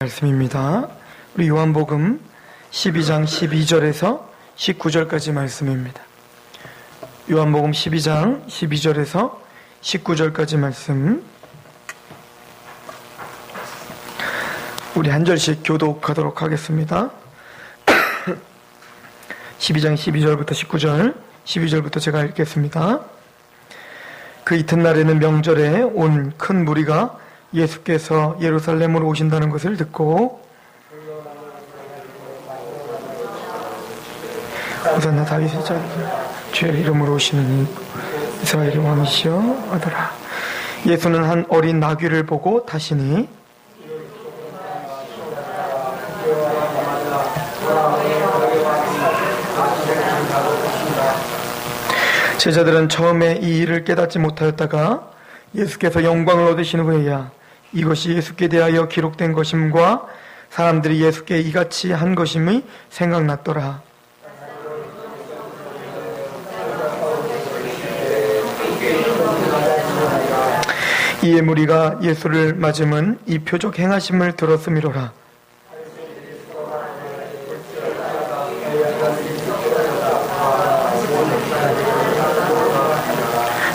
말씀입니다. 우리 요한복음 12장 12절에서 19절까지 말씀입니다. 요한복음 12장 12절에서 19절까지 말씀, 우리 한 절씩 교독하도록 하겠습니다. 12장 12절부터 19절, 12절부터 제가 읽겠습니다. 그 이튿날에는 명절에 온 큰 무리가 예수께서 예루살렘으로 오신다는 것을 듣고 호산나 다윗의 자 주의 이름으로 오시는 이스라엘의 왕이시여 하더라. 예수는 한 어린 나귀를 보고 타시니 제자들은 처음에 이 일을 깨닫지 못하였다가 예수께서 영광을 얻으신 후에야 이것이 예수께 대하여 기록된 것임과 사람들이 예수께 이같이 한 것임이 생각났더라. 이에 무리가 예수를 맞음은 이 표적 행하심을 들었음이로라.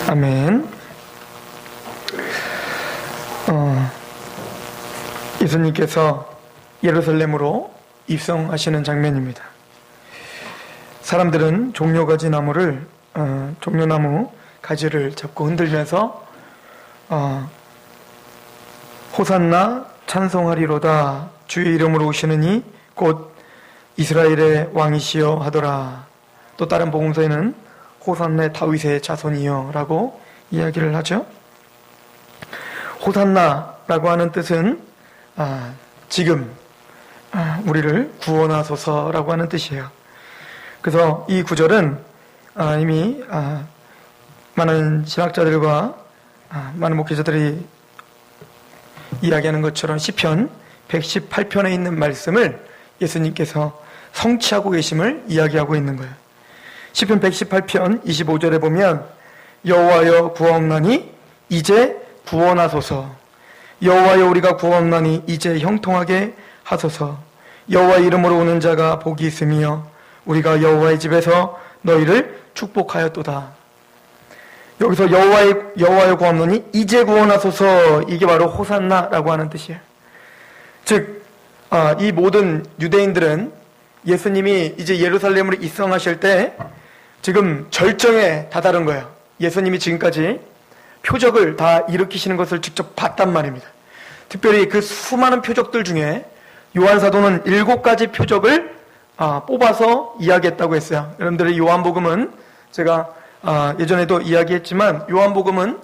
아멘. 예수님께서 예루살렘으로 입성하시는 장면입니다. 사람들은 종려가지 나무를 종려나무 가지를 잡고 흔들면서 호산나 찬송하리로다, 주의 이름으로 오시느니 곧 이스라엘의 왕이시여 하더라. 또 다른 복음서에는 호산나 다윗의 자손이여 라고 이야기를 하죠. 호산나라고 하는 뜻은 지금 우리를 구원하소서라고 하는 뜻이에요. 그래서 이 구절은 이미 많은 신학자들과 많은 목회자들이 이야기하는 것처럼 시편 118편에 있는 말씀을 예수님께서 성취하고 계심을 이야기하고 있는 거예요. 시편 118편 25절에 보면 여호와여 구하옵나니 이제 구원하소서, 여호와여 우리가 구하옵나니 이제 형통하게 하소서, 여호와 이름으로 오는 자가 복이 있으며 우리가 여호와의 집에서 너희를 축복하였도다. 여기서 여호와여 구하옵나니 이제 구원하소서, 이게 바로 호산나라고 하는 뜻이에요. 즉 이 모든 유대인들은 예수님이 이제 예루살렘으로 입성하실 때 지금 절정에 다다른 거예요. 예수님이 지금까지 표적을 다 일으키시는 것을 직접 봤단 말입니다. 특별히 그 수많은 표적들 중에 요한사도는 7가지 표적을 뽑아서 이야기했다고 했어요. 여러분들의 요한복음은 제가 예전에도 이야기했지만 요한복음은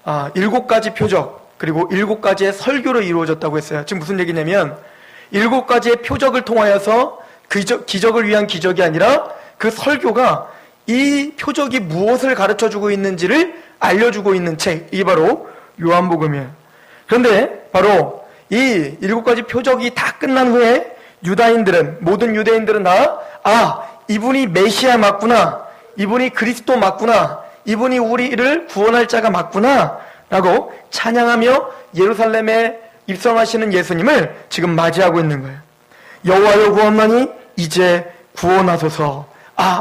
7가지 표적 그리고 7가지의 설교로 이루어졌다고 했어요. 지금 무슨 얘기냐면 7가지의 표적을 통하여서 기적을 위한 기적이 아니라 그 설교가 이 표적이 무엇을 가르쳐주고 있는지를 알려주고 있는 책, 이게 바로 요한복음이에요. 그런데 바로 이 7가지 표적이 다 끝난 후에 모든 유대인들은 다 이분이 메시아 맞구나, 이분이 그리스도 맞구나, 이분이 우리를 구원할 자가 맞구나 라고 찬양하며 예루살렘에 입성하시는 예수님을 지금 맞이하고 있는 거예요. 여호와여 구하옵나니 이제 구원하소서.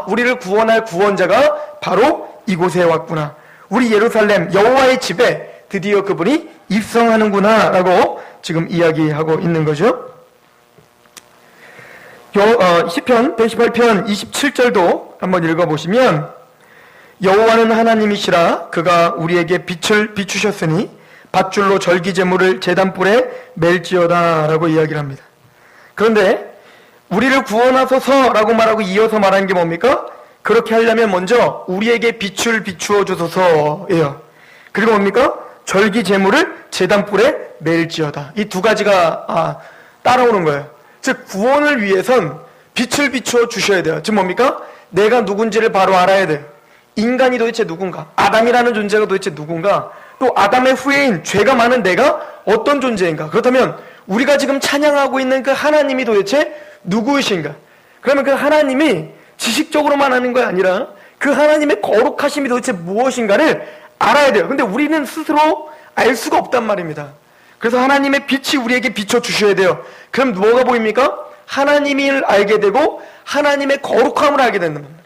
우리를 구원할 구원자가 바로 이곳에 왔구나, 우리 예루살렘 여호와의 집에 드디어 그분이 입성하는구나 라고 지금 이야기하고 있는 거죠. 시편 118편 27절도 한번 읽어보시면 여호와는 하나님이시라, 그가 우리에게 빛을 비추셨으니 밧줄로 절기제물을 제단불에 멜지어다 라고 이야기를 합니다. 그런데 우리를 구원하소서라고 말하고 이어서 말하는 게 뭡니까? 그렇게 하려면 먼저 우리에게 빛을 비추어 주소서예요. 그리고 뭡니까? 절기제물을 제단불에 멜지어다. 이 두 가지가 따라오는 거예요. 즉 구원을 위해선 빛을 비추어 주셔야 돼요. 즉 뭡니까? 내가 누군지를 바로 알아야 돼요. 인간이 도대체 누군가? 아담이라는 존재가 도대체 누군가? 또 아담의 후예인 죄가 많은 내가 어떤 존재인가? 그렇다면 우리가 지금 찬양하고 있는 그 하나님이 도대체 누구이신가? 그러면 그 하나님이 지식적으로만 하는 거 아니라 그 하나님의 거룩하심이 도대체 무엇인가를 알아야 돼요. 근데 우리는 스스로 알 수가 없단 말입니다. 그래서 하나님의 빛이 우리에게 비춰주셔야 돼요. 그럼 뭐가 보입니까? 하나님을 알게 되고 하나님의 거룩함을 알게 된단 말이에요.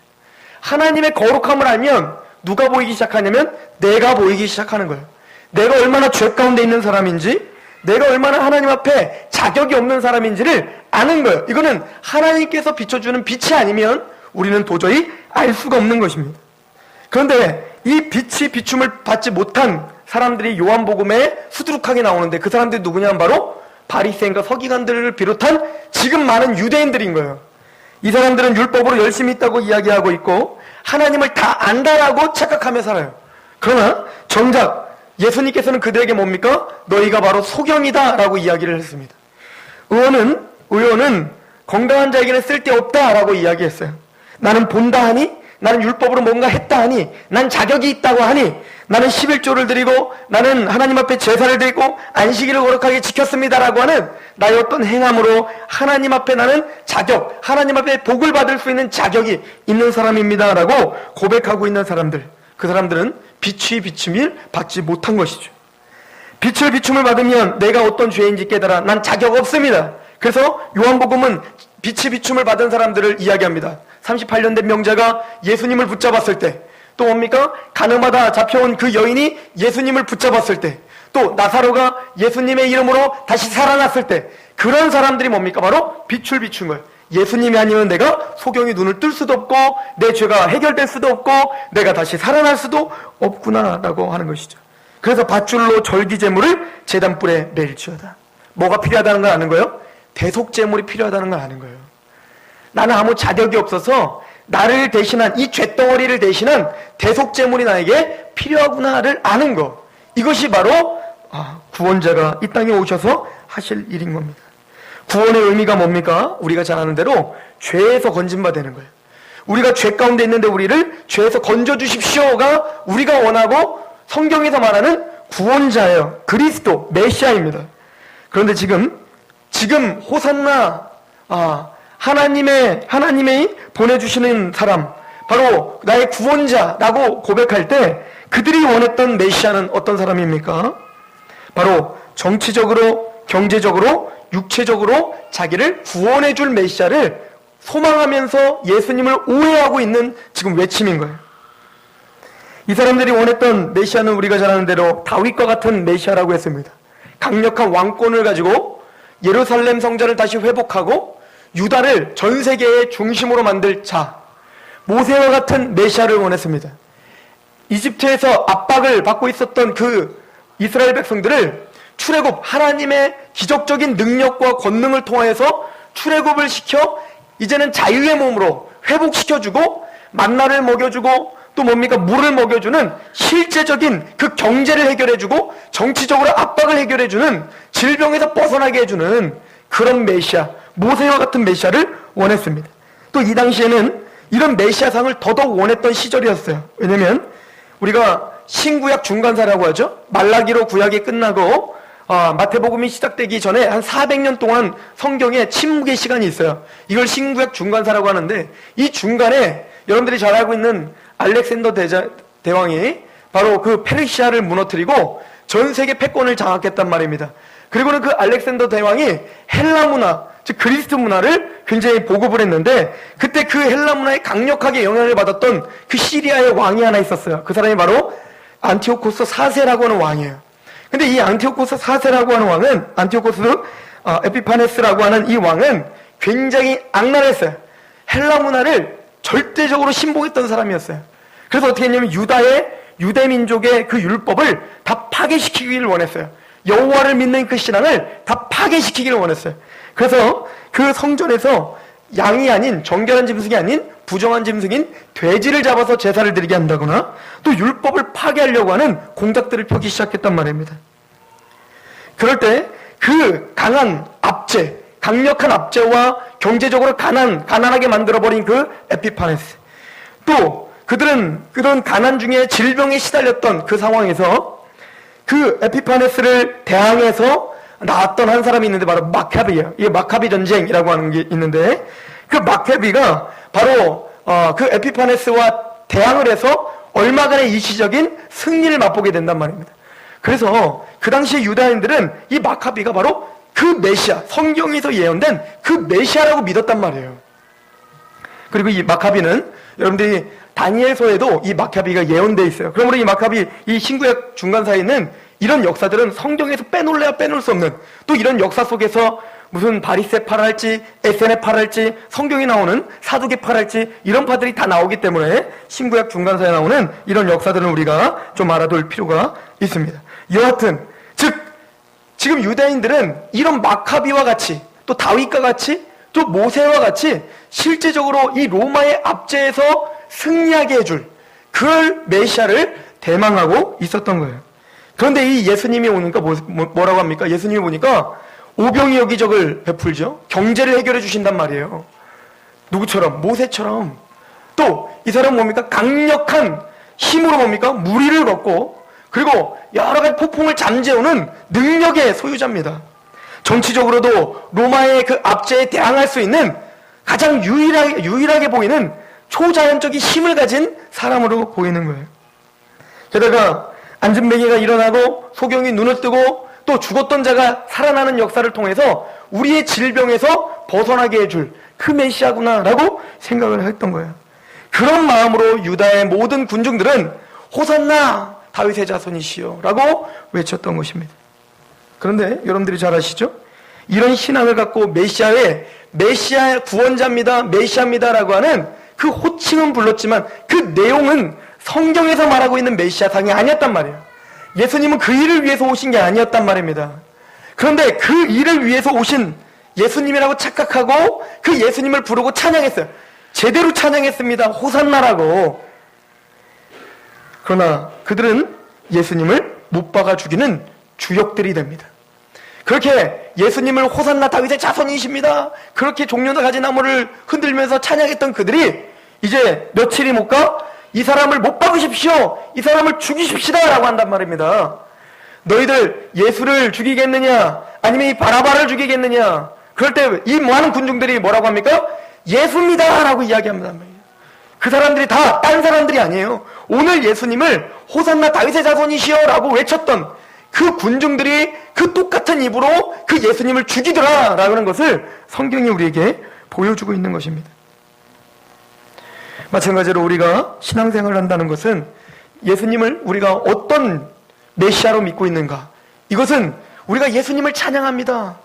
하나님의 거룩함을 알면 누가 보이기 시작하냐면 내가 보이기 시작하는 거예요. 내가 얼마나 죄 가운데 있는 사람인지, 내가 얼마나 하나님 앞에 자격이 없는 사람인지를 아는 거예요. 이거는 하나님께서 비춰주는 빛이 아니면 우리는 도저히 알 수가 없는 것입니다. 그런데 이 빛이 비춤을 받지 못한 사람들이 요한복음에 수두룩하게 나오는데 그 사람들이 누구냐면 바로 바리새인과 서기관들을 비롯한 지금 많은 유대인들인 거예요. 이 사람들은 율법으로 열심히 있다고 이야기하고 있고 하나님을 다 안다라고 착각하며 살아요. 그러나 정작 예수님께서는 그들에게 뭡니까? 너희가 바로 소경이다 라고 이야기를 했습니다. 의원은 건강한 자에게는 쓸데없다 라고 이야기했어요. 나는 본다 하니, 나는 율법으로 뭔가 했다 하니, 난 자격이 있다고 하니, 나는 11조를 드리고 나는 하나님 앞에 제사를 드리고 안식일을 거룩하게 지켰습니다라고 하는 나의 어떤 행함으로 하나님 앞에 나는 자격, 하나님 앞에 복을 받을 수 있는 자격이 있는 사람입니다라고 고백하고 있는 사람들, 그 사람들은 빛이 비춤을 받지 못한 것이죠. 빛을 비춤을 받으면 내가 어떤 죄인지 깨달아 난 자격 없습니다. 그래서 요한복음은 빛이 비춤을 받은 사람들을 이야기합니다. 38년 된 명자가 예수님을 붙잡았을 때, 또 뭡니까? 가늠하다 잡혀온 그 여인이 예수님을 붙잡았을 때, 또 나사로가 예수님의 이름으로 다시 살아났을 때, 그런 사람들이 뭡니까? 바로 빛을 비춘 거예요. 예수님이 아니면 내가 소경이 눈을 뜰 수도 없고 내 죄가 해결될 수도 없고 내가 다시 살아날 수도 없구나라고 하는 것이죠. 그래서 밧줄로 절기제물을 제단불에 매일지어다. 뭐가 필요하다는 걸 아는 거예요? 대속제물이 필요하다는 걸 아는 거예요. 나는 아무 자격이 없어서 나를 대신한, 이 죄덩어리를 대신한 대속제물이 나에게 필요하구나를 아는 거. 이것이 바로 구원자가 이 땅에 오셔서 하실 일인 겁니다. 구원의 의미가 뭡니까? 우리가 잘 아는 대로 죄에서 건진받는 거예요. 우리가 죄 가운데 있는데 우리를 죄에서 건져주십시오가 우리가 원하고 성경에서 말하는 구원자예요. 그리스도, 메시아입니다. 그런데 지금 호산나, 하나님이 보내주시는 사람, 바로 나의 구원자라고 고백할 때 그들이 원했던 메시아는 어떤 사람입니까? 바로 정치적으로, 경제적으로, 육체적으로 자기를 구원해줄 메시아를 소망하면서 예수님을 오해하고 있는 지금 외침인 거예요. 이 사람들이 원했던 메시아는 우리가 잘 아는 대로 다윗과 같은 메시아라고 했습니다. 강력한 왕권을 가지고 예루살렘 성전을 다시 회복하고 유다를 전 세계의 중심으로 만들 자, 모세와 같은 메시아를 원했습니다. 이집트에서 압박을 받고 있었던 그 이스라엘 백성들을 출애굽, 하나님의 기적적인 능력과 권능을 통해서 출애굽을 시켜 이제는 자유의 몸으로 회복시켜주고 만나를 먹여주고 또 뭡니까? 물을 먹여주는 실제적인 그 경제를 해결해주고 정치적으로 압박을 해결해주는 질병에서 벗어나게 해주는 그런 메시아, 모세와 같은 메시아를 원했습니다. 또 이 당시에는 이런 메시아상을 더더욱 원했던 시절이었어요. 왜냐면 우리가 신구약 중간사라고 하죠. 말라기로 구약이 끝나고 마태복음이 시작되기 전에 한 400년 동안 성경에 침묵의 시간이 있어요. 이걸 신구약 중간사라고 하는데 이 중간에 여러분들이 잘 알고 있는 알렉산더 대왕이 바로 그 페르시아를 무너뜨리고 전 세계 패권을 장악했단 말입니다. 그리고는 그 알렉산더 대왕이 헬라 문화, 즉 그리스 문화를 굉장히 보급을 했는데 그때 그 헬라 문화에 강력하게 영향을 받았던 그 시리아의 왕이 하나 있었어요. 그 사람이 바로 안티오코스 4세라고 하는 왕이에요. 근데 이 안티오코스 4세라고 하는 왕은, 안티오코스 에피파네스라고 하는 이 왕은 굉장히 악랄했어요. 헬라 문화를 절대적으로 신봉했던 사람이었어요. 그래서 어떻게 했냐면 유대 민족의 그 율법을 다 파괴시키기를 원했어요. 여호와를 믿는 그 신앙을 다 파괴시키기를 원했어요. 그래서 그 성전에서 양이 아닌, 정결한 짐승이 아닌 부정한 짐승인 돼지를 잡아서 제사를 드리게 한다거나 또 율법을 파괴하려고 하는 공작들을 펴기 시작했단 말입니다. 그럴 때 그 강력한 압제와 경제적으로 가난하게 만들어버린 그 에피파네스, 또 그들은 그런 가난 중에 질병에 시달렸던 그 상황에서 그 에피파네스를 대항해서 나왔던 한 사람이 있는데 바로 마카비예요. 이게 마카비 전쟁이라고 하는 게 있는데 그 마카비가 바로 그 에피파네스와 대항을 해서 얼마간의 일시적인 승리를 맛보게 된단 말입니다. 그래서 그 당시에 유다인들은 이 마카비가 바로 그 메시아, 성경에서 예언된 그 메시아라고 믿었단 말이에요. 그리고 이 마카비는 여러분들이 다니엘서에도 이 마카비가 예언되어 있어요. 그러므로 이 마카비, 이 신구약 중간사에 있는 이런 역사들은 성경에서 빼놓을래야 빼놓을 수 없는, 또 이런 역사 속에서 무슨 바리새파랄지 에세네파랄지 성경에 나오는 사두개파랄지 이런 파들이 다 나오기 때문에 신구약 중간사에 나오는 이런 역사들은 우리가 좀 알아둘 필요가 있습니다. 여하튼 즉 지금 유대인들은 이런 마카비와 같이 또 다윗과 같이 또 모세와 같이 실제적으로 이 로마의 압제에서 승리하게 해줄 그럴 메시아를 대망하고 있었던 거예요. 그런데 이 예수님이 오니까 뭐라고 합니까? 예수님이 오니까 오병이 여기적을 베풀죠. 경제를 해결해 주신단 말이에요. 누구처럼? 모세처럼. 또 이 사람은 뭡니까? 강력한 힘으로 뭡니까? 무리를 걷고 그리고 여러 가지 폭풍을 잠재우는 능력의 소유자입니다. 정치적으로도 로마의 그 압제에 대항할 수 있는 가장 유일하게 보이는 초자연적인 힘을 가진 사람으로 보이는 거예요. 게다가 안진뱅이가 일어나고 소경이 눈을 뜨고 또 죽었던 자가 살아나는 역사를 통해서 우리의 질병에서 벗어나게 해줄 그 메시아구나라고 생각을 했던 거예요. 그런 마음으로 유다의 모든 군중들은 호산나 다윗의 자손이시여 라고 외쳤던 것입니다. 그런데 여러분들이 잘 아시죠? 이런 신앙을 갖고 메시아 구원자입니다, 메시아입니다라고 하는 그 호칭은 불렀지만 그 내용은 성경에서 말하고 있는 메시아상이 아니었단 말이에요. 예수님은 그 일을 위해서 오신 게 아니었단 말입니다. 그런데 그 일을 위해서 오신 예수님이라고 착각하고 그 예수님을 부르고 찬양했어요. 제대로 찬양했습니다. 호산나라고. 그러나 그들은 예수님을 못 박아 죽이는 주역들이 됩니다. 그렇게 예수님을 호산나 다윗의 자손이십니다, 그렇게 종려나 가지 나무를 흔들면서 찬양했던 그들이 이제 며칠이 못 가 이 사람을 못 박으십시오, 이 사람을 죽이십시다 라고 한단 말입니다. 너희들 예수를 죽이겠느냐 아니면 이 바라바를 죽이겠느냐. 그럴 때 이 많은 군중들이 뭐라고 합니까? 예수입니다 라고 이야기합니다. 그 사람들이 다 딴 사람들이 아니에요. 오늘 예수님을 호산나 다윗의 자손이시여 라고 외쳤던 그 군중들이 그 똑같은 입으로 그 예수님을 죽이더라 라는 것을 성경이 우리에게 보여주고 있는 것입니다. 마찬가지로 우리가 신앙생활을 한다는 것은 예수님을 우리가 어떤 메시아로 믿고 있는가, 이것은 우리가 예수님을 찬양합니다,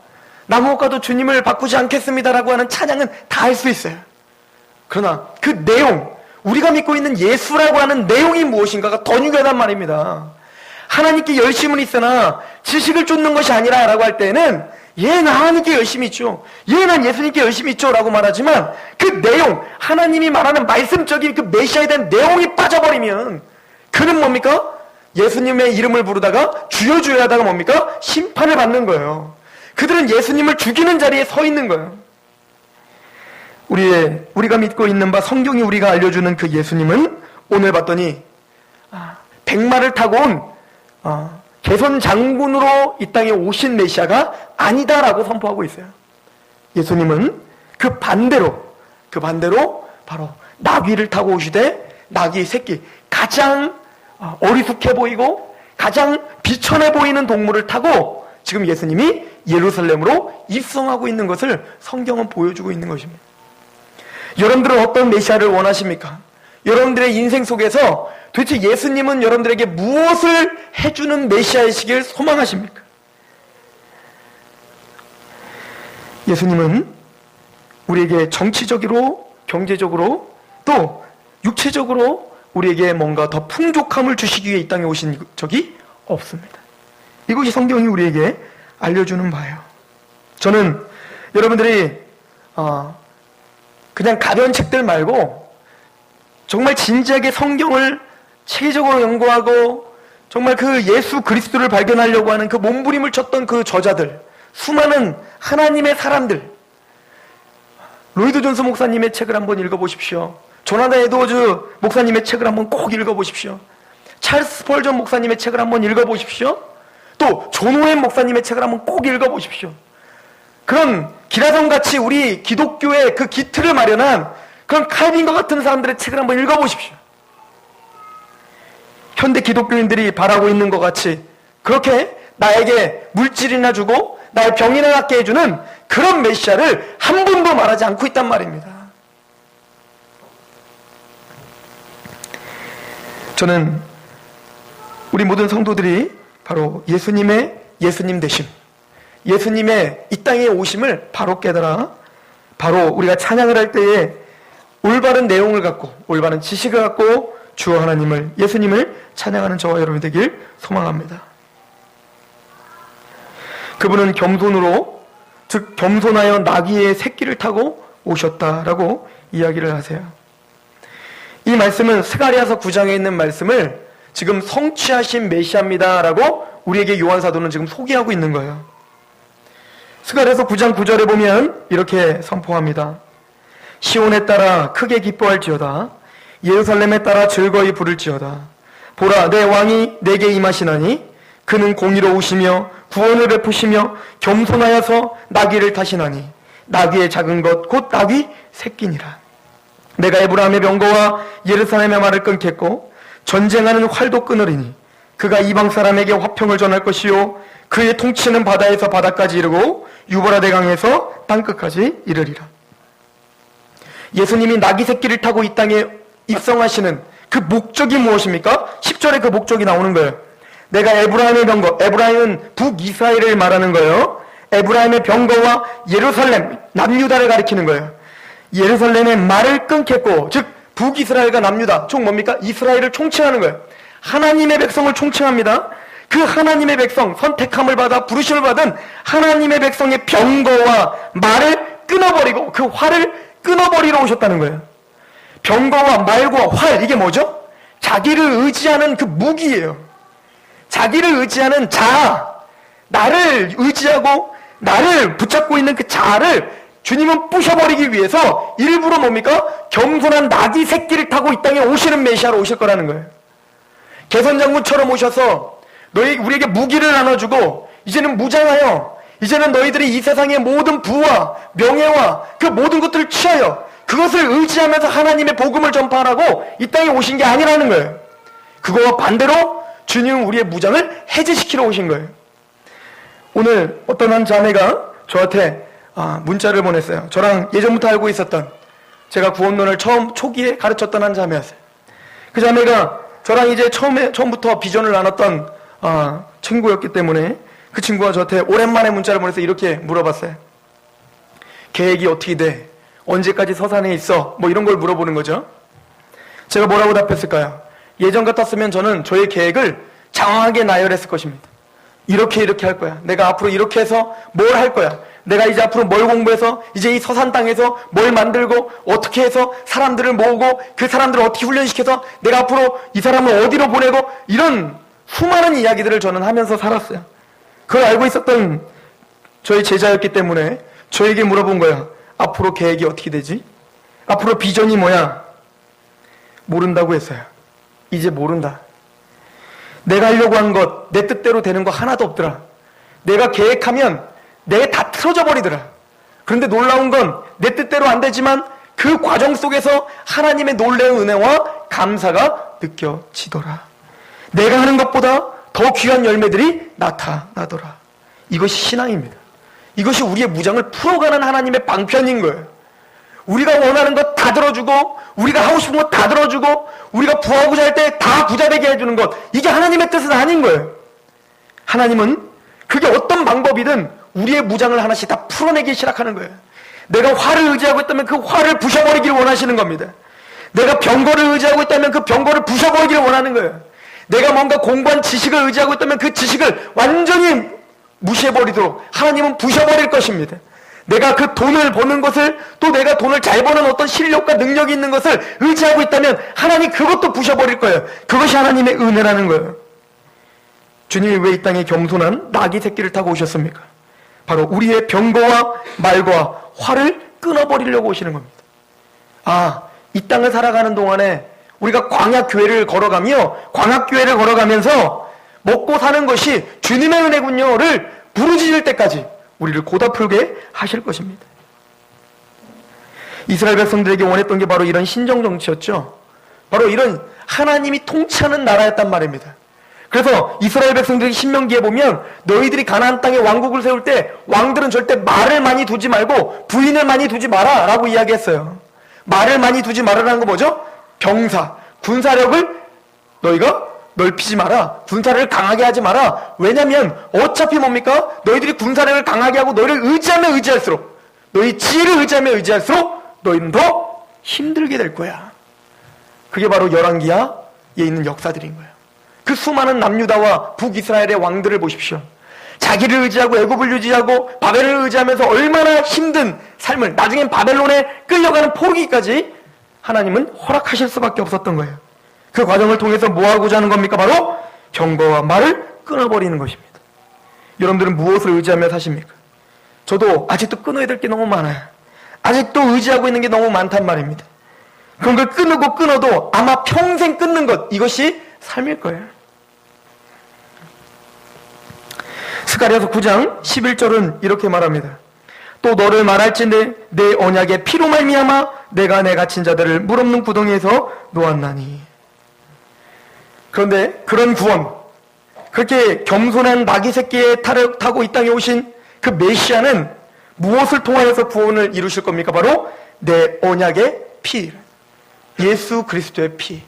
나무엇과도 주님을 바꾸지 않겠습니다라고 하는 찬양은 다 할 수 있어요. 그러나 그 내용, 우리가 믿고 있는 예수라고 하는 내용이 무엇인가가 더 중요하단 말입니다. 하나님께 열심은 있으나 지식을 쫓는 것이 아니라 라고 할 때는 난 하나님께 열심히 있죠, 난 예수님께 열심히 있죠 라고 말하지만 그 내용, 하나님이 말하는 말씀적인 그 메시아에 대한 내용이 빠져버리면 그는 뭡니까? 예수님의 이름을 부르다가 주여 주여 하다가 뭡니까? 심판을 받는 거예요. 그들은 예수님을 죽이는 자리에 서 있는 거예요. 우리가 믿고 있는 바 성경이 우리가 알려주는 그 예수님은 오늘 봤더니 백마를 타고 온 개선 장군으로 이 땅에 오신 메시아가 아니다라고 선포하고 있어요. 예수님은 그 반대로 바로 나귀를 타고 오시되, 나귀 새끼, 가장 어리숙해 보이고 가장 비천해 보이는 동물을 타고 지금 예수님이 예루살렘으로 입성하고 있는 것을 성경은 보여주고 있는 것입니다. 여러분들은 어떤 메시아를 원하십니까? 여러분들의 인생 속에서 도대체 예수님은 여러분들에게 무엇을 해주는 메시아이시길 소망하십니까? 예수님은 우리에게 정치적으로, 경제적으로, 또 육체적으로 우리에게 뭔가 더 풍족함을 주시기 위해 이 땅에 오신 적이 없습니다. 이것이 성경이 우리에게 알려주는 바예요. 저는 여러분들이 그냥 가벼운 책들 말고 정말 진지하게 성경을 체계적으로 연구하고 정말 그 예수 그리스도를 발견하려고 하는 그 몸부림을 쳤던 그 저자들, 수많은 하나님의 사람들, 로이드 존스 목사님의 책을 한번 읽어보십시오. 조나단 에드워즈 목사님의 책을 한번 꼭 읽어보십시오. 찰스 스펄전 목사님의 책을 한번 읽어보십시오. 또 존 오웬 목사님의 책을 한번 꼭 읽어보십시오. 그런 기라성같이 우리 기독교의 그 기틀을 마련한 그런 칼빈과 같은 사람들의 책을 한번 읽어보십시오. 현대 기독교인들이 바라고 있는 것 같이 그렇게 나에게 물질이나 주고 나의 병이나 낫게 해주는 그런 메시아를 한 번도 말하지 않고 있단 말입니다. 저는 우리 모든 성도들이 바로 예수님 되심, 예수님의 이 땅에 오심을 바로 깨달아 바로 우리가 찬양을 할 때에 올바른 내용을 갖고 올바른 지식을 갖고 주 하나님을, 예수님을 찬양하는 저와 여러분 되길 소망합니다. 그분은 겸손으로, 즉 겸손하여 나귀의 새끼를 타고 오셨다라고 이야기를 하세요. 이 말씀은 스가랴서 9장에 있는 말씀을 지금 성취하신 메시아입니다라고 우리에게 요한 사도는 지금 소개하고 있는 거예요. 스가랴서 9장 9절에 보면 이렇게 선포합니다. 시온에 따라 크게 기뻐할지어다. 예루살렘에 따라 즐거이 부를지어다. 보라, 내 왕이 내게 임하시나니 그는 공의로우시며 구원을 베푸시며 겸손하여서 나귀를 타시나니 나귀의 작은 것 곧 나귀 새끼니라. 내가 에브라임의 병거와 예루살렘의 말을 끊겠고 전쟁하는 활도 끊으리니 그가 이방 사람에게 화평을 전할 것이요 그의 통치는 바다에서 바다까지 이르고 유브라데 강에서 땅끝까지 이르리라. 예수님이 나귀 새끼를 타고 이 땅에 입성하시는 그 목적이 무엇입니까? 10절에 그 목적이 나오는 거예요. 내가 에브라임의 병거, 에브라임은 북이스라엘을 말하는 거예요. 에브라임의 병거와 예루살렘, 남유다를 가리키는 거예요. 예루살렘의 말을 끊겠고, 즉 북이스라엘과 남유다, 총 뭡니까? 이스라엘을 총칭하는 거예요. 하나님의 백성을 총칭합니다. 그 하나님의 백성, 선택함을 받아 부르심을 받은 하나님의 백성의 병거와 말을 끊어버리고 그 활을 끊어버리러 오셨다는 거예요. 병거와 말과 활, 이게 뭐죠? 자기를 의지하는 그 무기예요. 자기를 의지하는 자아, 나를 의지하고 나를 붙잡고 있는 그 자아를 주님은 부셔버리기 위해서 일부러 뭡니까? 겸손한 나귀 새끼를 타고 이 땅에 오시는 메시아로 오실 거라는 거예요. 개선장군처럼 오셔서 우리에게 무기를 나눠주고 이제는 무장하여 이제는 너희들이 이 세상의 모든 부와 명예와 그 모든 것들을 취하여 그것을 의지하면서 하나님의 복음을 전파하라고 이 땅에 오신 게 아니라는 거예요. 그거와 반대로 주님은 우리의 무장을 해제시키러 오신 거예요. 오늘 어떤 한 자매가 저한테 문자를 보냈어요. 저랑 예전부터 알고 있었던, 제가 구원론을 초기에 가르쳤던 한 자매였어요. 그 자매가 저랑 이제 처음부터 비전을 나눴던 친구였기 때문에 그 친구가 저한테 오랜만에 문자를 보내서 이렇게 물어봤어요. 계획이 어떻게 돼? 언제까지 서산에 있어? 뭐 이런 걸 물어보는 거죠. 제가 뭐라고 답했을까요? 예전 같았으면 저는 저의 계획을 장황하게 나열했을 것입니다. 이렇게 할 거야. 내가 앞으로 이렇게 해서 뭘 할 거야. 내가 이제 앞으로 뭘 공부해서 이제 이 서산 땅에서 뭘 만들고 어떻게 해서 사람들을 모으고 그 사람들을 어떻게 훈련시켜서 내가 앞으로 이 사람을 어디로 보내고, 이런 수많은 이야기들을 저는 하면서 살았어요. 그걸 알고 있었던 저희 제자였기 때문에 저에게 물어본 거야. 앞으로 계획이 어떻게 되지? 앞으로 비전이 뭐야? 모른다고 했어요. 이제 모른다. 내가 하려고 한 것, 내 뜻대로 되는 거 하나도 없더라. 내가 계획하면 내가 다 틀어져 버리더라. 그런데 놀라운 건 내 뜻대로 안 되지만 그 과정 속에서 하나님의 놀라운 은혜와 감사가 느껴지더라. 내가 하는 것보다 더 귀한 열매들이 나타나더라. 이것이 신앙입니다. 이것이 우리의 무장을 풀어가는 하나님의 방편인 거예요. 우리가 원하는 것 다 들어주고, 우리가 하고 싶은 것 다 들어주고, 우리가 부하고자 할 때 다 부자되게 해주는 것, 이게 하나님의 뜻은 아닌 거예요. 하나님은 그게 어떤 방법이든 우리의 무장을 하나씩 다 풀어내기 시작하는 거예요. 내가 활을 의지하고 있다면 그 활을 부셔버리기를 원하시는 겁니다. 내가 병거를 의지하고 있다면 그 병거를 부셔버리기를 원하는 거예요. 내가 뭔가 공부한 지식을 의지하고 있다면 그 지식을 완전히 무시해버리도록 하나님은 부셔버릴 것입니다. 내가 그 돈을 버는 것을, 또 내가 돈을 잘 버는 어떤 실력과 능력이 있는 것을 의지하고 있다면 하나님 그것도 부셔버릴 거예요. 그것이 하나님의 은혜라는 거예요. 주님이 왜 이 땅에 겸손한 나귀 새끼를 타고 오셨습니까? 바로 우리의 병거와 말과 활을 끊어버리려고 오시는 겁니다. 이 땅을 살아가는 동안에 우리가 광야교회를 걸어가면서 먹고 사는 것이 주님의 은혜군요를 부르짖을 때까지 우리를 고다풀게 하실 것입니다. 이스라엘 백성들에게 원했던 게 바로 이런 신정정치였죠. 바로 이런 하나님이 통치하는 나라였단 말입니다. 그래서 이스라엘 백성들이 신명기에 보면 너희들이 가나안 땅에 왕국을 세울 때 왕들은 절대 말을 많이 두지 말고 부인을 많이 두지 마라 라고 이야기했어요. 말을 많이 두지 말아라는 거 뭐죠? 병사, 군사력을 너희가 넓히지 마라. 군사력을 강하게 하지 마라. 왜냐면 어차피 뭡니까? 너희들이 군사력을 강하게 하고 너희를 의지하면 의지할수록, 너희 지혜를 의지하면 의지할수록 너희는 더 힘들게 될 거야. 그게 바로 열왕기하에 있는 역사들인 거예요. 그 수많은 남유다와 북이스라엘의 왕들을 보십시오. 자기를 의지하고 애굽을 의지하고 바벨을 의지하면서 얼마나 힘든 삶을, 나중엔 바벨론에 끌려가는 포기까지 하나님은 허락하실 수밖에 없었던 거예요. 그 과정을 통해서 뭐 하고자 하는 겁니까? 바로 병거와 말을 끊어버리는 것입니다. 여러분들은 무엇을 의지하며 사십니까? 저도 아직도 끊어야 될 게 너무 많아요. 아직도 의지하고 있는 게 너무 많단 말입니다. 그런 걸 끊고 끊어도 아마 평생 끊는 것, 이것이 삶일 거예요. 스가랴서 9장 11절은 이렇게 말합니다. 또 너를 말할지 내 언약의 피로 말미암아 내가 내 갇힌 자들을 물 없는 구덩이에서 놓았나니. 그런데 그런 구원, 그렇게 겸손한 나귀 새끼에 타고 이 땅에 오신 그 메시아는 무엇을 통하여서 구원을 이루실 겁니까? 바로 내 언약의 피, 예수 그리스도의 피.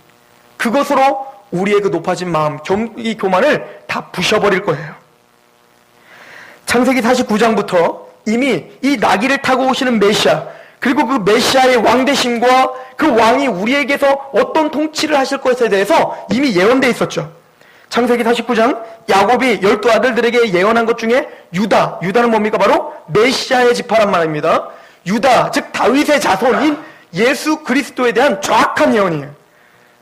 그것으로 우리의 그 높아진 마음, 이 교만을 다 부셔버릴 거예요. 창세기 49장부터 이미 이 나귀를 타고 오시는 메시아, 그리고 그 메시아의 왕대심과 그 왕이 우리에게서 어떤 통치를 하실 것에 대해서 이미 예언되어 있었죠. 창세기 49장 야곱이 12아들들에게 예언한 것 중에 유다는 뭡니까? 바로 메시아의 지파란 말입니다. 유다, 즉 다윗의 자손인 예수 그리스도에 대한 정확한 예언이에요.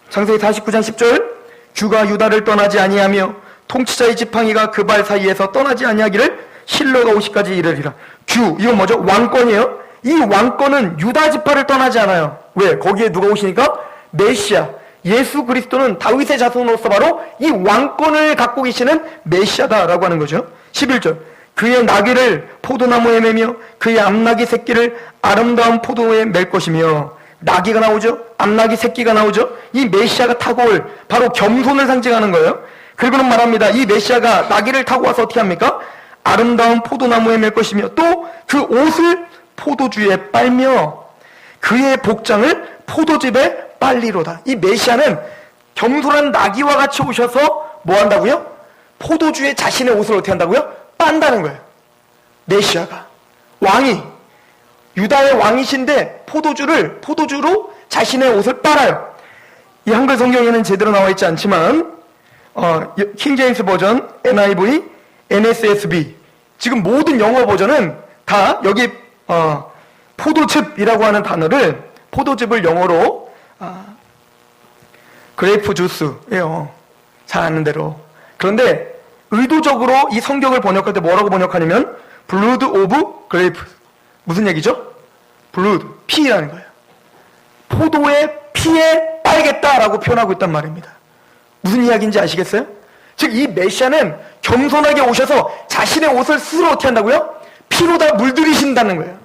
창세기 49장 10절, 주가 유다를 떠나지 아니하며 통치자의 지팡이가 그 발 사이에서 떠나지 아니하기를 실로가 오시까지 이르리라. 이건 뭐죠? 왕권이에요. 이 왕권은 유다 지파를 떠나지 않아요. 왜? 거기에 누가 오시니까? 메시아, 예수 그리스도는 다윗의 자손으로서 바로 이 왕권을 갖고 계시는 메시아다라고 하는 거죠. 11절, 그의 나귀를 포도나무에 매며 그의 암나귀 새끼를 아름다운 포도에 맬 것이며. 나귀가 나오죠. 암나귀 새끼가 나오죠. 이 메시아가 타고 올 바로 겸손을 상징하는 거예요. 그리고는 말합니다. 이 메시아가 나귀를 타고 와서 어떻게 합니까? 아름다운 포도나무에 맬 것이며 또 그 옷을 포도주에 빨며 그의 복장을 포도즙에 빨리로다. 이 메시아는 겸손한 나귀와 같이 오셔서 뭐 한다고요? 포도주에 자신의 옷을 어떻게 한다고요? 빤다는 거예요. 메시아가, 왕이, 유다의 왕이신데 포도주로 자신의 옷을 빨아요. 이 한글 성경에는 제대로 나와 있지 않지만 킹제임스 버전, NIV, NSSB, 지금 모든 영어 버전은 다 여기 포도즙이라고 하는 단어를, 포도즙을 영어로 그레이프 주스예요. 잘 아는 대로. 그런데 의도적으로 이 성경을 번역할 때 뭐라고 번역하냐면 블루드 오브 그레이프. 무슨 얘기죠? 블루드, 피라는 거예요. 포도의 피에 빨겠다라고 표현하고 있단 말입니다. 무슨 이야기인지 아시겠어요? 즉 이 메시아는 겸손하게 오셔서 자신의 옷을 스스로 어떻게 한다고요? 피로 다 물들이신다는 거예요.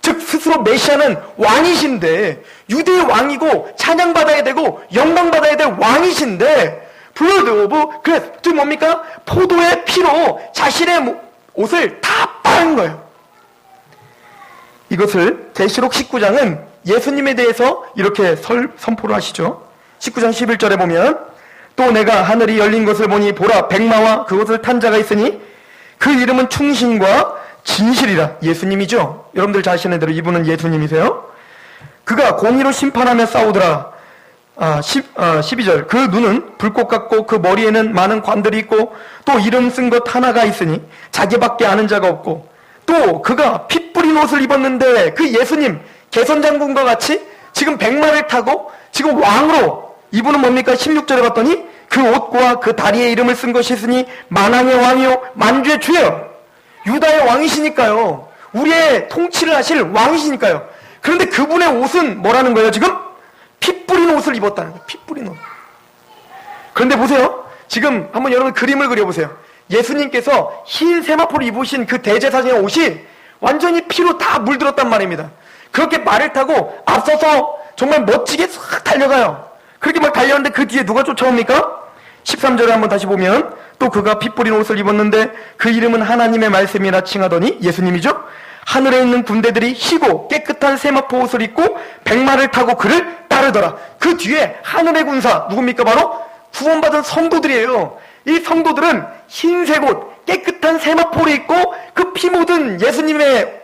즉 스스로 메시아는 왕이신데, 유대의 왕이고 찬양받아야 되고 영광받아야 될 왕이신데, 블러드 오브 그레이프, 즉 뭡니까? 포도의 피로 자신의 옷을 다 빠른 거예요. 이것을 계시록 19장은 예수님에 대해서 이렇게 선포를 하시죠. 19장 11절에 보면 또 내가 하늘이 열린 것을 보니 보라 백마와 그것을 탄 자가 있으니 그 이름은 충신과 진실이라. 예수님이죠. 여러분들 잘 아시는 대로 이분은 예수님이세요. 그가 공의로 심판하며 싸우더라. 12절, 그 눈은 불꽃 같고 그 머리에는 많은 관들이 있고 또 이름 쓴 것 하나가 있으니 자기밖에 아는 자가 없고, 또 그가 피 뿌린 옷을 입었는데 그 예수님 개선장군과 같이 지금 백마를 타고 지금 왕으로, 이분은 뭡니까? 16절에 봤더니 그 옷과 그 다리에 이름을 쓴 것이 있으니 만왕의 왕이요 만주의 주여. 유다의 왕이시니까요. 우리의 통치를 하실 왕이시니까요. 그런데 그분의 옷은 뭐라는 거예요? 지금 피 뿌린 옷을 입었다는 거예요. 피 뿌린 옷. 그런데 보세요. 지금 한번 여러분 그림을 그려보세요. 예수님께서 흰 세마포를 입으신 그 대제사장의 옷이 완전히 피로 다 물들었단 말입니다. 그렇게 말을 타고 앞서서 정말 멋지게 싹 달려가요. 그렇게 막 달려오는데 그 뒤에 누가 쫓아옵니까? 13절에 한번 다시 보면 또 그가 피 뿌린 옷을 입었는데 그 이름은 하나님의 말씀이라 칭하더니 예수님이죠. 하늘에 있는 군대들이 희고 깨끗한 세마포 옷을 입고 백마를 타고 그를 따르더라. 그 뒤에 하늘의 군사 누굽니까? 바로 구원받은 성도들이에요. 이 성도들은 흰색 옷 깨끗한 세마포를 입고 그 피 묻은 예수님의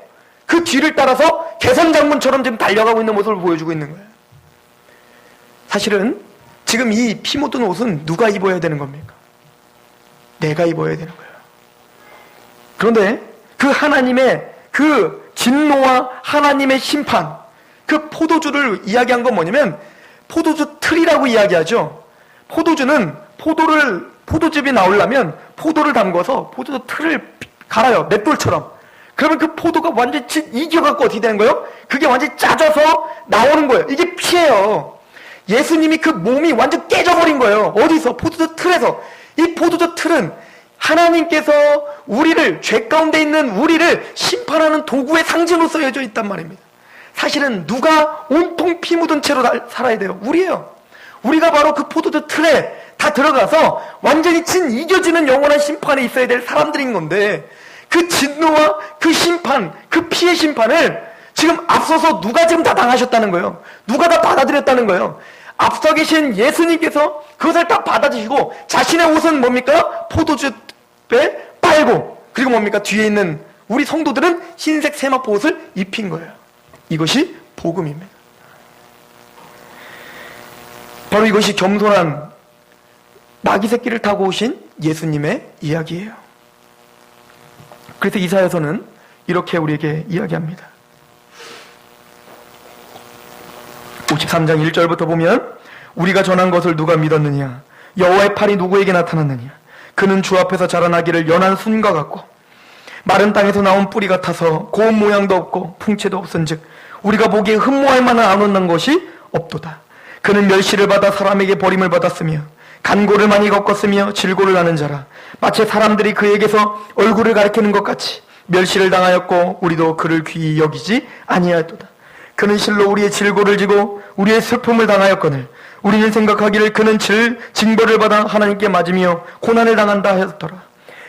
그 뒤를 따라서 개선장군처럼 지금 달려가고 있는 모습을 보여주고 있는 거예요. 사실은 지금 이 피 묻은 옷은 누가 입어야 되는 겁니까? 내가 입어야 되는 거예요. 그런데 그 하나님의 그 진노와 하나님의 심판, 그 포도주를 이야기한 건 뭐냐면 포도주 틀이라고 이야기하죠. 포도주는 포도즙이 나오려면 포도를 담궈서 포도주 틀을 갈아요. 맷돌처럼. 그러면 그 포도가 완전히 익혀갖고 어떻게 되는 거예요? 그게 완전히 짜져서 나오는 거예요. 이게 피예요. 예수님이 그 몸이 완전 깨져버린 거예요. 어디서? 포도주 틀에서. 이 포도주 틀은 하나님께서 우리를, 죄 가운데 있는 우리를 심판하는 도구의 상징으로 쓰여져 있단 말입니다. 사실은 누가 온통 피 묻은 채로 살아야 돼요? 우리예요. 우리가 바로 그 포도주 틀에 다 들어가서 완전히 이겨지는 영원한 심판에 있어야 될 사람들인 건데, 그 진노와 그 심판, 그 피의 심판을 지금 앞서서 누가 지금 다 당하셨다는 거예요. 누가 다 받아들였다는 거예요. 앞서 계신 예수님께서 그것을 다 받아들이시고 자신의 옷은 뭡니까? 포도주에 빨고, 그리고 뭡니까? 뒤에 있는 우리 성도들은 흰색 세마포 옷을 입힌 거예요. 이것이 복음입니다. 바로 이것이 겸손한 나귀 새끼를 타고 오신 예수님의 이야기예요. 그래서 이사야서는 이렇게 우리에게 이야기합니다. 53장 1절부터 보면 우리가 전한 것을 누가 믿었느냐? 여호와의 팔이 누구에게 나타났느냐? 그는 주 앞에서 자라나기를 연한 순과 같고 마른 땅에서 나온 뿌리 같아서 고운 모양도 없고 풍채도 없은즉 우리가 보기에 흠모할 만한 안 온난 것이 없도다. 그는 멸시를 받아 사람에게 버림을 받았으며 간고를 많이 겪었으며 질고를 하는 자라. 마치 사람들이 그에게서 얼굴을 가리키는 것 같이 멸시를 당하였고 우리도 그를 귀히 여기지 아니하였도다. 그는 실로 우리의 질고를 지고 우리의 슬픔을 당하였거늘 우리는 생각하기를 그는 징벌을 받아 하나님께 맞으며 고난을 당한다 하였더라.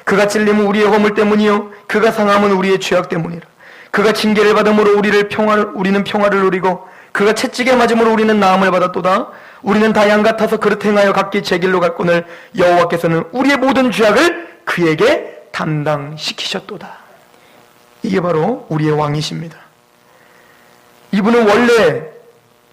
그가 찔림은 우리의 허물 때문이요 그가 상함은 우리의 죄악 때문이라. 그가 징계를 받음으로 우리는 평화를 누리고 그가 채찍에 맞음으로 우리는 나음을 받았도다. 우리는 다 양 같아서 그릇 행하여 각기 제 길로 갔거늘 여호와께서는 우리의 모든 죄악을 그에게 담당시키셨도다. 이게 바로 우리의 왕이십니다. 이분은 원래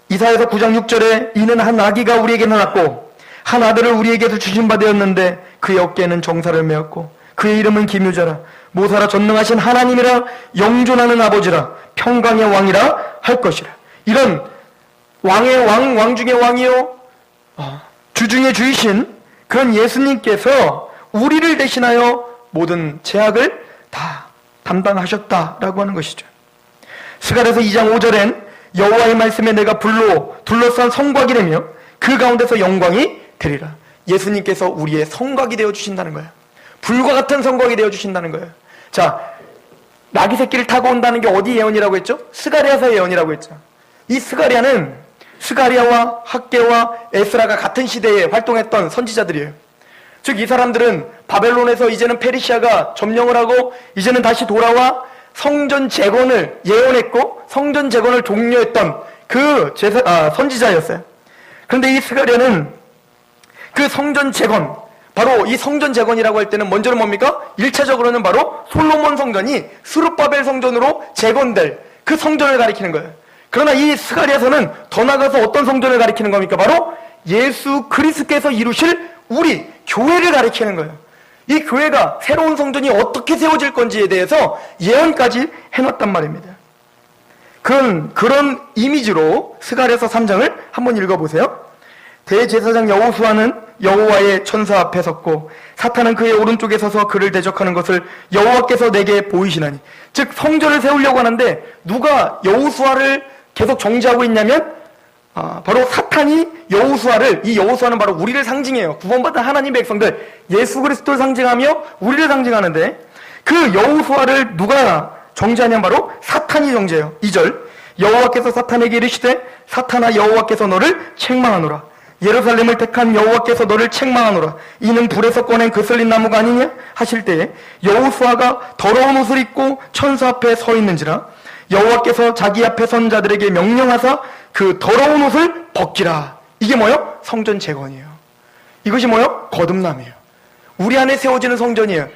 이사야서 9장 6절에 이는 한 아기가 우리에게 나왔고 한 아들을 우리에게서 주신 바 되었는데 그의 어깨에는 정사를 메었고 그의 이름은 기묘자라 모사라 전능하신 하나님이라 영존하는 아버지라 평강의 왕이라 할 것이라. 이런 왕의 왕 중의 왕이요 주 중의 주이신 그런 예수님께서 우리를 대신하여 모든 죄악을 다 담당하셨다라고 하는 것이죠. 스가랴서 2장 5절엔 여호와의 말씀에 내가 불로 둘러싼 성곽이라며 그 가운데서 영광이 되리라. 예수님께서 우리의 성곽이 되어주신다는 거예요. 불과 같은 성곽이 되어주신다는 거예요. 자, 나귀 새끼를 타고 온다는 게 어디 예언이라고 했죠? 스가랴서의 예언이라고 했죠. 이 스가랴는 스가랴와 학개와 에스라가 같은 시대에 활동했던 선지자들이에요. 즉 이 사람들은 바벨론에서 이제는 페르시아가 점령을 하고 이제는 다시 돌아와 성전 재건을 예언했고 성전 재건을 독려했던 그 선지자였어요. 그런데 이 스가랴는 그 성전 재건, 바로 이 성전 재건이라고 할 때는 먼저는 뭡니까? 1차적으로는 바로 솔로몬 성전이 스룹바벨 성전으로 재건될 그 성전을 가리키는 거예요. 그러나 이 스가랴서는 더 나아가서 어떤 성전을 가리키는 겁니까? 바로 예수 그리스도께서 이루실 우리 교회를 가리키는 거예요. 이 교회가 새로운 성전이 어떻게 세워질 건지에 대해서 예언까지 해놨단 말입니다. 그런 이미지로 스가랴서 3장을 한번 읽어보세요. 대제사장 여호수아는 여호와의 천사 앞에 섰고 사탄은 그의 오른쪽에 서서 그를 대적하는 것을 여호와께서 내게 보이시나니. 즉 성전을 세우려고 하는데 누가 여호수아를 계속 정지하고 있냐면 바로 사탄이 여호수아를, 이 여호수아는 바로 우리를 상징해요. 구원받은 하나님의 백성들, 예수 그리스도를 상징하며 우리를 상징하는데 그 여호수아를 누가 정죄하냐면 바로 사탄이 정죄해요. 2절 여호와께서 사탄에게 이르시되 사탄아 여호와께서 너를 책망하노라. 예루살렘을 택한 여호와께서 너를 책망하노라. 이는 불에서 꺼낸 그슬린 나무가 아니냐 하실 때에 여호수아가 더러운 옷을 입고 천사 앞에 서 있는지라. 여호와께서 자기 앞에 선 자들에게 명령하사 그 더러운 옷을 벗기라. 이게 뭐요? 성전 재건이에요. 이것이 뭐요? 거듭남이에요. 우리 안에 세워지는 성전이에요.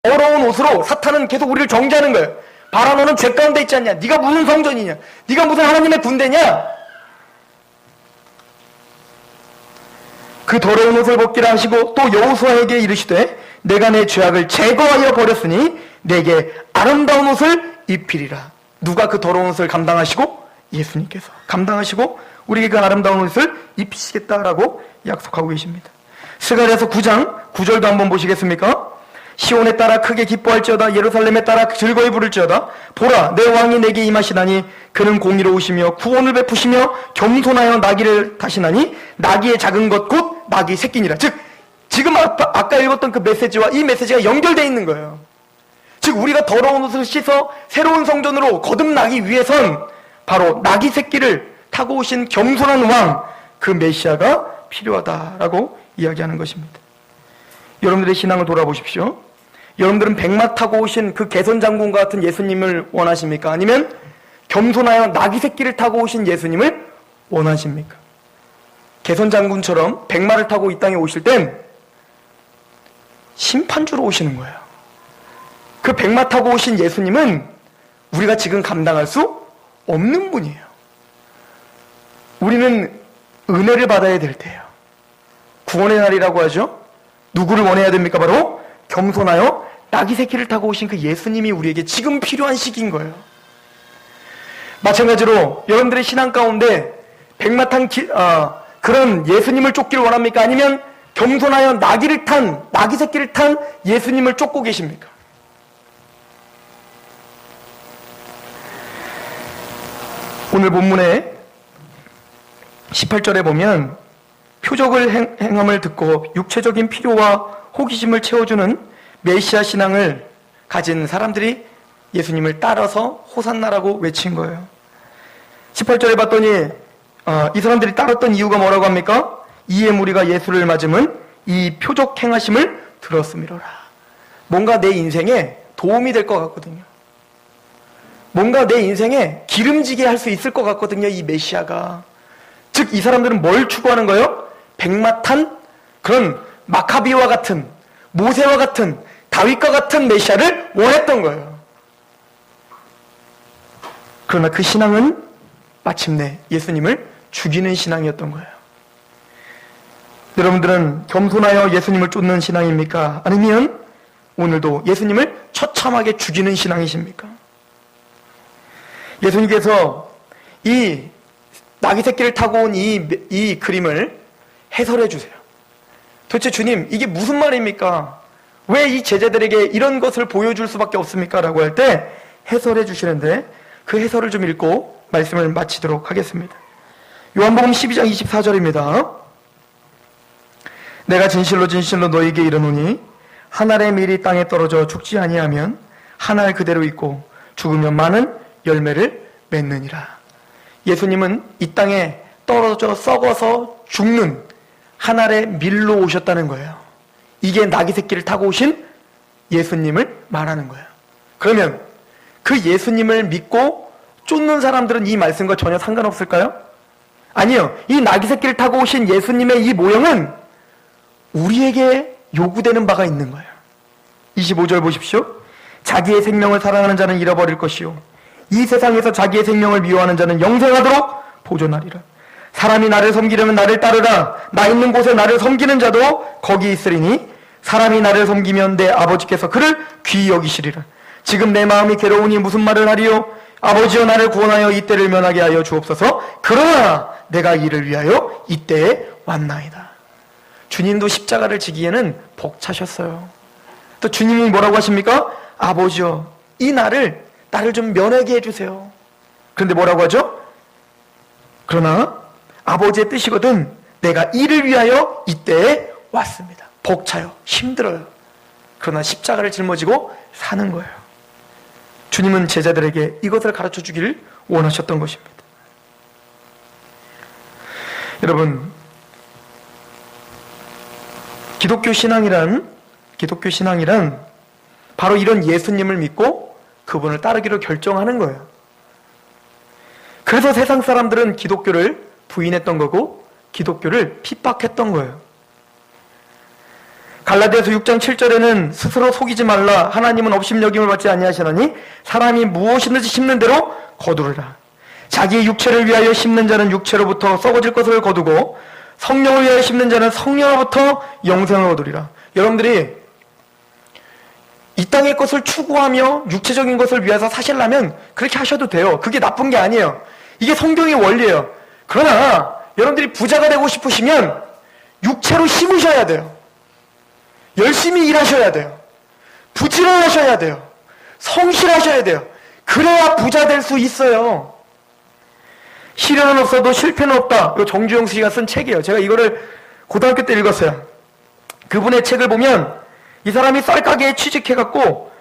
더러운 옷으로 사탄은 계속 우리를 정죄하는 거예요. 봐라, 너는 죄 가운데 있지 않냐? 네가 무슨 성전이냐? 네가 무슨 하나님의 군대냐? 그 더러운 옷을 벗기라 하시고 또 여호수아에게 이르시되 내가 내 죄악을 제거하여 버렸으니 내게 아름다운 옷을 입히리라. 누가 그 더러운 옷을 감당하시고? 예수님께서 감당하시고 우리에게 그 아름다운 옷을 입히시겠다라고 약속하고 계십니다. 스가랴서 9장 9절도 한번 보시겠습니까? 시온에 따라 크게 기뻐할지어다. 예루살렘에 따라 즐거이 부를지어다. 보라, 내 왕이 내게 임하시나니 그는 공의로우시며 구원을 베푸시며 겸손하여 나귀를 타시나니 나귀의 작은 것 곧 나귀 새끼니라. 즉 지금 아까 읽었던 그 메시지와 이 메시지가 연결되어 있는 거예요. 즉 우리가 더러운 옷을 씻어 새로운 성전으로 거듭나기 위해선 바로 나귀 새끼를 타고 오신 겸손한 왕, 그 메시아가 필요하다라고 이야기하는 것입니다. 여러분들의 신앙을 돌아보십시오. 여러분들은 백마 타고 오신 그 개선장군과 같은 예수님을 원하십니까? 아니면 겸손하여 나귀 새끼를 타고 오신 예수님을 원하십니까? 개선장군처럼 백마를 타고 이 땅에 오실 땐 심판주로 오시는 거예요. 그 백마 타고 오신 예수님은 우리가 지금 감당할 수 없는 분이에요. 우리는 은혜를 받아야 될 때예요. 구원의 날이라고 하죠. 누구를 원해야 됩니까? 바로 겸손하여 나귀 새끼를 타고 오신 그 예수님이 우리에게 지금 필요한 시기인 거예요. 마찬가지로 여러분들의 신앙 가운데 백마 탄 그런 예수님을 쫓기를 원합니까? 아니면 겸손하여 나귀 새끼를 탄 예수님을 쫓고 계십니까? 오늘 본문에 18절에 보면 표적을 행함을 듣고 육체적인 필요와 호기심을 채워주는 메시아 신앙을 가진 사람들이 예수님을 따라서 호산나라고 외친 거예요. 18절에 봤더니 이 사람들이 따랐던 이유가 뭐라고 합니까? 이에 무리가 예수를 맞으면 이 표적 행하심을 들었음이로라. 뭔가 내 인생에 도움이 될 것 같거든요. 뭔가 내 인생에 기름지게 할 수 있을 것 같거든요, 이 메시아가. 즉 이 사람들은 뭘 추구하는 거예요? 백마 탄 그런 마카비와 같은, 모세와 같은, 다윗과 같은 메시아를 원했던 거예요. 그러나 그 신앙은 마침내 예수님을 죽이는 신앙이었던 거예요. 여러분들은 겸손하여 예수님을 쫓는 신앙입니까? 아니면 오늘도 예수님을 처참하게 죽이는 신앙이십니까? 예수님께서 이 나귀 새끼를 타고 온 이 그림을 해설해 주세요. 도대체 주님, 이게 무슨 말입니까? 왜 이 제자들에게 이런 것을 보여줄 수밖에 없습니까? 라고 할 때 해설해 주시는데 그 해설을 좀 읽고 말씀을 마치도록 하겠습니다. 요한복음 12장 24절입니다. 내가 진실로 진실로 너희에게 이르노니 한 알의 밀이 땅에 떨어져 죽지 아니하면 한 알 그대로 있고 죽으면 많은 열매를 맺느니라. 예수님은 이 땅에 떨어져 썩어서 죽는 한 알의 밀로 오셨다는 거예요. 이게 나귀 새끼를 타고 오신 예수님을 말하는 거예요. 그러면 그 예수님을 믿고 쫓는 사람들은 이 말씀과 전혀 상관없을까요? 아니요. 이 나귀 새끼를 타고 오신 예수님의 이 모형은 우리에게 요구되는 바가 있는 거예요. 25절 보십시오. 자기의 생명을 사랑하는 자는 잃어버릴 것이요 이 세상에서 자기의 생명을 미워하는 자는 영생하도록 보존하리라. 사람이 나를 섬기려면 나를 따르라. 나 있는 곳에 나를 섬기는 자도 거기 있으리니 사람이 나를 섬기면 내 아버지께서 그를 귀히 여기시리라. 지금 내 마음이 괴로우니 무슨 말을 하리요? 아버지여 나를 구원하여 이때를 면하게 하여 주옵소서. 그러나 내가 이를 위하여 이때에 왔나이다. 주님도 십자가를 지기에는 벅차셨어요. 또 주님이 뭐라고 하십니까? 아버지여 이 나를 좀 면하게 해주세요. 그런데 뭐라고 하죠? 그러나 아버지의 뜻이거든 내가 이를 위하여 이때에 왔습니다. 벅차요. 힘들어요. 그러나 십자가를 짊어지고 사는 거예요. 주님은 제자들에게 이것을 가르쳐 주기를 원하셨던 것입니다. 여러분, 기독교 신앙이란 바로 이런 예수님을 믿고 그분을 따르기로 결정하는 거예요. 그래서 세상 사람들은 기독교를 부인했던 거고 기독교를 핍박했던 거예요. 갈라디아서 6장 7절에는 스스로 속이지 말라. 하나님은 업신여김을 받지 아니하시나니 사람이 무엇이든지 심는 대로 거두리라. 자기의 육체를 위하여 심는 자는 육체로부터 썩어질 것을 거두고 성령을 위하여 심는 자는 성령으로부터 영생을 거두리라. 여러분들이 이 땅의 것을 추구하며 육체적인 것을 위해서 사시려면 그렇게 하셔도 돼요. 그게 나쁜 게 아니에요. 이게 성경의 원리예요. 그러나 여러분들이 부자가 되고 싶으시면 육체로 심으셔야 돼요. 열심히 일하셔야 돼요. 부지런하셔야 돼요. 성실하셔야 돼요. 그래야 부자 될 수 있어요. 시련은 없어도 실패는 없다. 이거 정주영 씨가 쓴 책이에요. 제가 이거를 고등학교 때 읽었어요. 그분의 책을 보면 이 사람이 쌀가게에 취직해갖고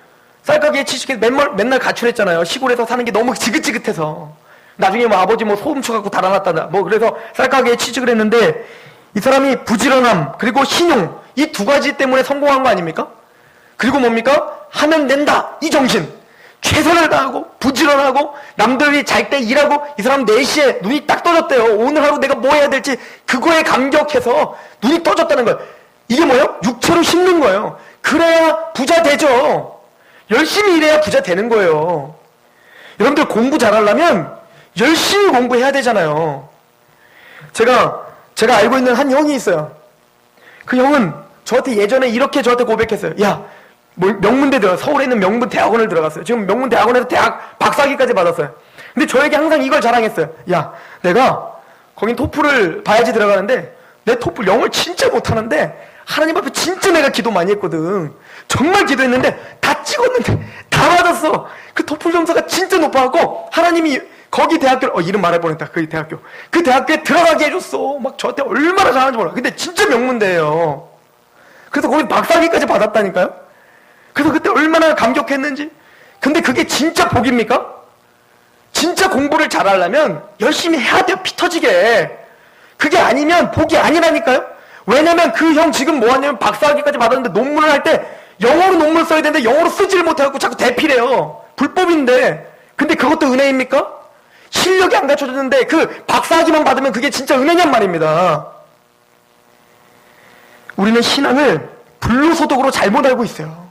맨날 가출했잖아요. 시골에서 사는 게 너무 지긋지긋해서. 나중에 뭐 아버지 뭐 소금 쳐갖고 달아났다. 뭐 그래서 쌀가게에 취직을 했는데 이 사람이 부지런함 그리고 신용 이 두 가지 때문에 성공한 거 아닙니까? 그리고 뭡니까? 하면 된다. 이 정신. 최선을 다하고 부지런하고 남들이 잘 때 일하고 이 사람 4시에 눈이 딱 떠졌대요. 오늘 하루 내가 뭐 해야 될지 그거에 감격해서 눈이 떠졌다는 거예요. 이게 뭐예요? 육체로 심는 거예요. 그래야 부자 되죠. 열심히 일해야 부자 되는 거예요. 여러분들 공부 잘하려면 열심히 공부해야 되잖아요. 제가 알고 있는 한 형이 있어요. 그 형은 저한테 예전에 이렇게 저한테 고백했어요. 야, 명문대 서울에 있는 명문대학원을 들어갔어요. 지금 명문대학원에서 대학 박사학위까지 받았어요. 근데 저에게 항상 이걸 자랑했어요. 야, 내가 거긴 토플을 봐야지 들어가는데 내 토플 영어를 진짜 못하는데 하나님 앞에 진짜 내가 기도 많이 했거든. 정말 기도했는데 다 찍었는데 다 맞았어. 그 토플 점수가 진짜 높아갖고 하나님이 거기 대학교를 이름 말해버렸다. 그 대학교에 들어가게 해줬어. 막 저한테 얼마나 잘하는지 몰라. 근데 진짜 명문대예요. 그래서 거기 박사학위까지 받았다니까요. 그래서 그때 얼마나 감격했는지. 근데 그게 진짜 복입니까? 진짜 공부를 잘하려면 열심히 해야 돼요. 피 터지게. 그게 아니면 복이 아니라니까요. 왜냐면 그 형 지금 뭐 하냐면 박사학위까지 받았는데 논문을 할 때 영어로 논문 써야 되는데 영어로 쓰지를 못해갖고 자꾸 대피래요. 불법인데. 근데 그것도 은혜입니까? 실력이 안 갖춰졌는데 그 박사학위만 받으면 그게 진짜 은혜냔 말입니다. 우리는 신앙을 불로소득으로 잘못 알고 있어요.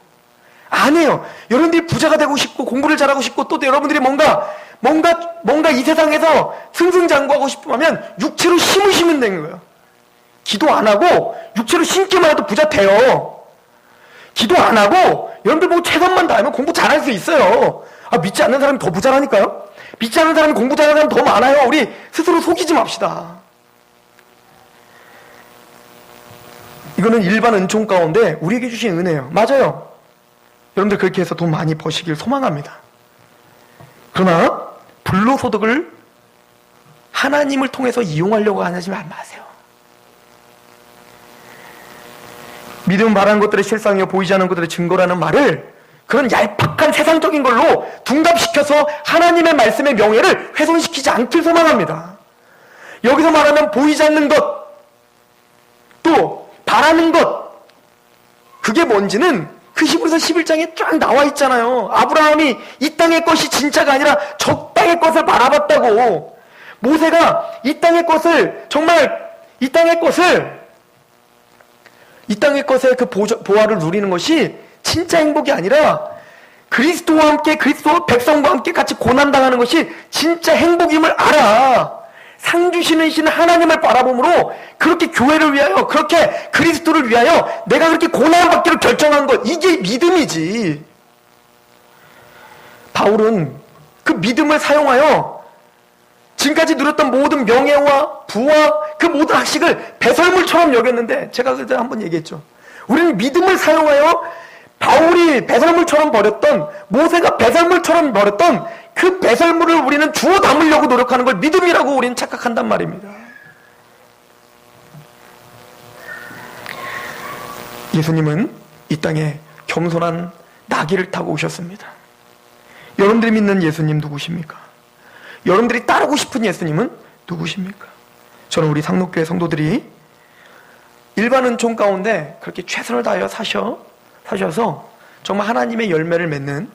아니에요. 여러분들이 부자가 되고 싶고 공부를 잘하고 싶고 또 여러분들이 뭔가 이 세상에서 승승장구하고 싶으면 육체로 심으시면 되는 거예요. 기도 안 하고 육체로 심기만 해도 부자 돼요. 기도 안 하고 여러분들 보고 최선만 다하면 공부 잘할 수 있어요. 믿지 않는 사람이 더 부자라니까요. 믿지 않는 사람이 공부 잘하는 사람 더 많아요. 우리 스스로 속이지 맙시다. 이거는 일반 은총 가운데 우리에게 주신 은혜예요. 맞아요. 여러분들 그렇게 해서 돈 많이 버시길 소망합니다. 그러나 불로소득을 하나님을 통해서 이용하려고 하지 마세요. 믿음 바라는 것들의 실상이요 보이지 않는 것들의 증거라는 말을 그런 얄팍한 세상적인 걸로 둔갑시켜서 하나님의 말씀의 명예를 훼손시키지 않길 소망합니다. 여기서 말하면 보이지 않는 것, 또 바라는 것, 그게 뭔지는 그 히브리서 11장에 쫙 나와 있잖아요. 아브라함이 이 땅의 것이 진짜가 아니라 저 땅의 것을 바라봤다고. 모세가 이 땅의 것을 정말 이 땅의 것의 그 보화를 누리는 것이 진짜 행복이 아니라 그리스도와 함께 그리스도 백성과 함께 같이 고난당하는 것이 진짜 행복임을 알아. 상 주시는 신 하나님을 바라봄으로 그렇게 교회를 위하여 그렇게 그리스도를 위하여 내가 그렇게 고난받기로 결정한 것, 이게 믿음이지. 바울은 그 믿음을 사용하여 지금까지 누렸던 모든 명예와 부와 그 모든 학식을 배설물처럼 여겼는데, 제가 그때 한번 얘기했죠. 우리는 믿음을 사용하여 바울이 배설물처럼 버렸던, 모세가 배설물처럼 버렸던 그 배설물을 우리는 주워 담으려고 노력하는 걸 믿음이라고 우리는 착각한단 말입니다. 예수님은 이 땅에 겸손한 나귀를 타고 오셨습니다. 여러분들이 믿는 예수님 누구십니까? 여러분들이 따르고 싶은 예수님은 누구십니까? 저는 우리 상록교회 성도들이 일반 은총 가운데 그렇게 최선을 다하여 사셔서 정말 하나님의 열매를 맺는,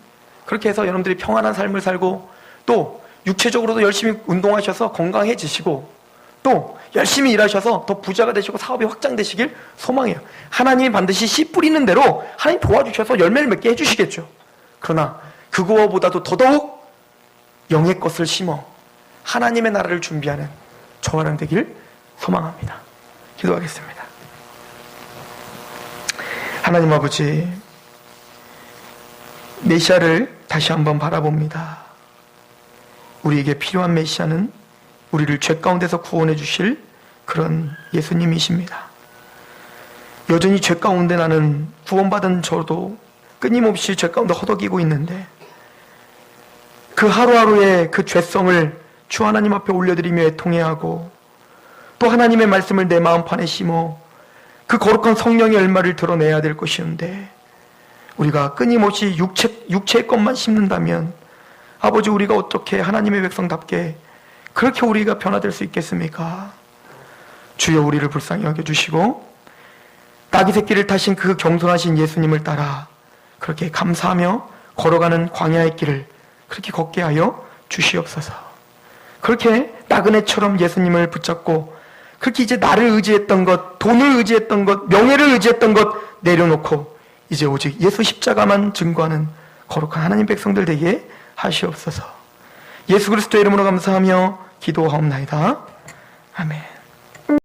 그렇게 해서 여러분들이 평안한 삶을 살고 또 육체적으로도 열심히 운동하셔서 건강해지시고 또 열심히 일하셔서 더 부자가 되시고 사업이 확장되시길 소망해요. 하나님이 반드시 씨 뿌리는 대로 하나님 도와주셔서 열매를 맺게 해주시겠죠. 그러나 그거보다도 더더욱 영의 것을 심어 하나님의 나라를 준비하는 저와 여러분 되길 소망합니다. 기도하겠습니다. 하나님 아버지, 메시아를 다시 한번 바라봅니다. 우리에게 필요한 메시아는 우리를 죄 가운데서 구원해 주실 그런 예수님이십니다. 여전히 죄 가운데 나는 구원받은 저도 끊임없이 죄 가운데 허덕이고 있는데 그 하루하루의 그 죄성을 주 하나님 앞에 올려드리며 애통해하고 또 하나님의 말씀을 내 마음판에 심어 그 거룩한 성령의 열매를 드러내야 될 것이었는데 우리가 끊임없이 육체의 것만 심는다면 아버지, 우리가 어떻게 하나님의 백성답게 그렇게 우리가 변화될 수 있겠습니까? 주여, 우리를 불쌍히 여겨주시고 나귀 새끼를 타신 그 겸손하신 예수님을 따라 그렇게 감사하며 걸어가는 광야의 길을 그렇게 걷게 하여 주시옵소서. 그렇게 나그네처럼 예수님을 붙잡고 그렇게 이제 나를 의지했던 것, 돈을 의지했던 것, 명예를 의지했던 것 내려놓고 이제 오직 예수 십자가만 증거하는 거룩한 하나님 백성들 되게 하시옵소서. 예수 그리스도의 이름으로 감사하며 기도하옵나이다. 아멘.